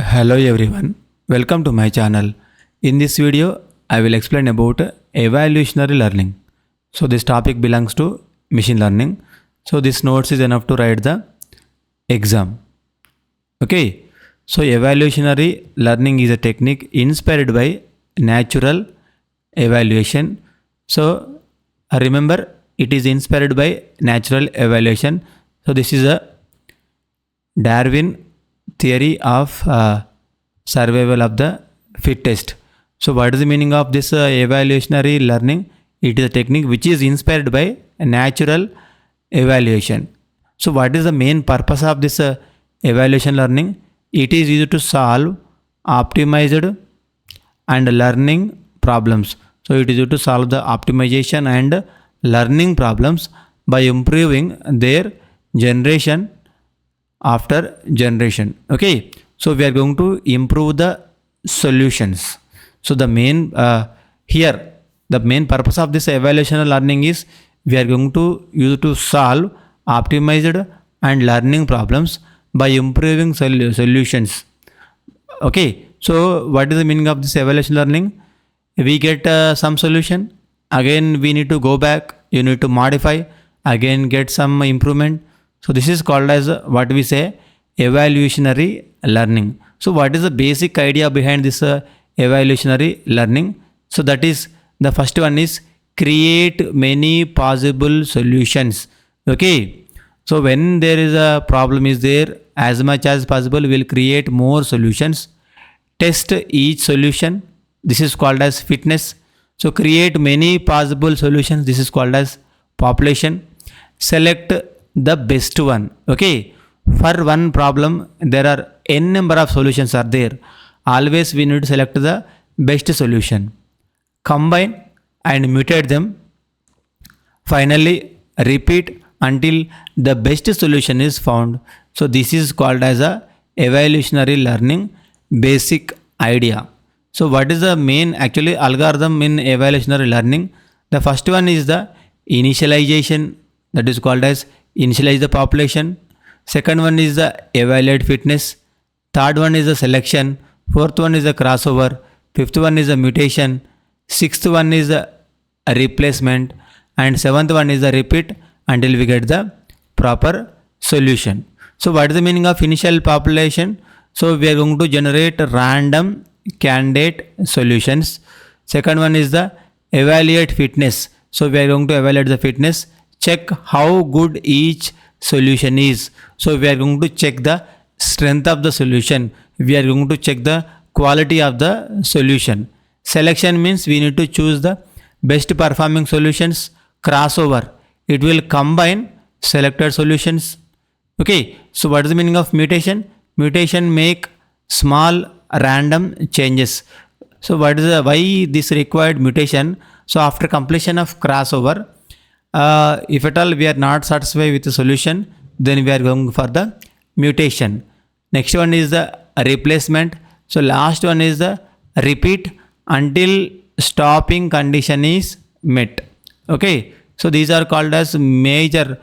Hello everyone, welcome to my channel. In this video, I will explain about evolutionary learning. So this topic belongs to machine learning. So this notes is enough to write the exam. Okay, so evolutionary learning is a technique inspired by natural evaluation. So remember, it is inspired by natural evaluation. So this is a Darwin theory of survival of the fittest. So what is the meaning of this evolutionary learning? It is a technique which is inspired by natural evaluation. So what is the main purpose of this evaluation learning? It is used to solve optimized and learning problems. So it is used to solve the optimization and learning problems by improving their generation after generation. Okay, so we are going to improve the solutions. So the main the main purpose of this evaluation learning is we are going to use to solve optimized and learning problems by improving solutions. Okay, so what is the meaning of this evaluation learning? We get some solution, again we need to go back, you need to modify, again get some improvement. So this is called as what we say evolutionary learning. So what is the basic idea behind this evolutionary learning? So that is, the first one is create many possible solutions. Okay, so when there is a problem is there, as much as possible we will create more solutions. Test each solution. This is called as fitness. So create many possible solutions. This is called as population. Select the best one. Okay, for one problem there are n number of solutions are there, always we need to select the best solution, combine and mutate them, finally repeat until the best solution is found. So this is called as a evolutionary learning basic idea. So what is the main actually algorithm in evolutionary learning? The first one is the initialization, that is called as initialize the population. Second one is the evaluate fitness. Third one is the selection. Fourth one is the crossover. Fifth one is the mutation. Sixth one is the replacement. And seventh one is the repeat until we get the proper solution. So what is the meaning of initial population? So we are going to generate random candidate solutions. Second one is the evaluate fitness. So we are going to evaluate the fitness. Check how good each solution is. So we are going to check the strength of the solution. We are going to check the quality of the solution. Selection means we need to choose the best performing solutions. Crossover, it will combine selected solutions. Okay, so what is the meaning of mutation? Mutation make small random changes. So what is why this required mutation? So after completion of crossover, if at all we are not satisfied with the solution, then we are going for the mutation. Next one is the replacement. So last one is the repeat until stopping condition is met. Okay, so these are called as major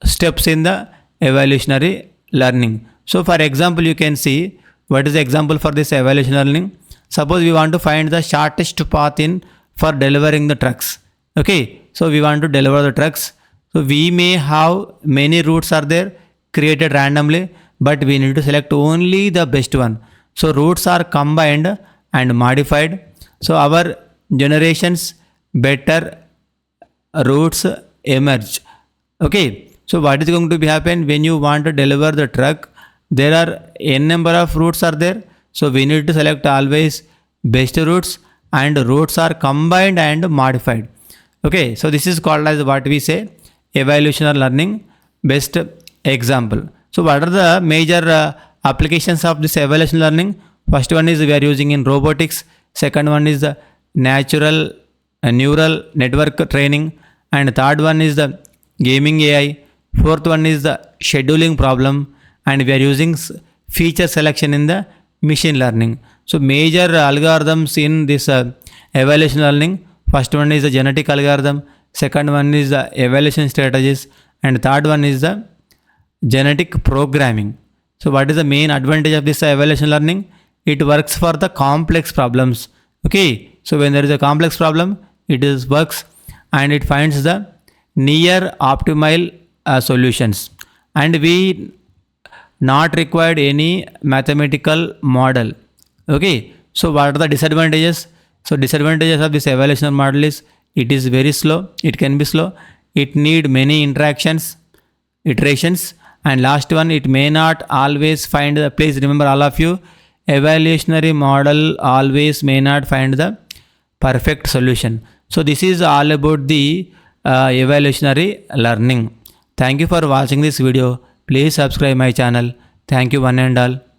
steps in the evolutionary learning. So for example, you can see what is the example for this evolutionary learning. Suppose we want to find the shortest path in for delivering the trucks. Okay, so we want to deliver the trucks. So we may have many routes are there created randomly, but we need to select only the best one. So routes are combined and modified. So our generations better routes emerge. Okay, so what is going to be happen when you want to deliver the truck? There are n number of routes are there. So we need to select always best routes, and routes are combined and modified. Okay, so this is called as what we say evolutionary learning best example. So what are the major applications of this evolutionary learning? First one is we are using in robotics. Second one is the natural neural network training. And third one is the gaming AI. Fourth one is the scheduling problem. And we are using feature selection in the machine learning. So major algorithms in this evolutionary learning. First one is the genetic algorithm, second one is the evaluation strategies, and third one is the genetic programming. So what is the main advantage of this evolution learning? it works for the complex problems. Okay, so when there is a complex problem, it is works and it finds the near optimal solutions, and we not required any mathematical model. Okay, so what are the disadvantages? So disadvantages of this evaluation model is it is very slow, it can be slow, it need many iterations, and last one, it may not always find the, please remember all of you, evaluationary model always may not find the perfect solution. So this is all about the evolutionary learning. Thank you for watching this video. Please subscribe my channel. Thank you one and all.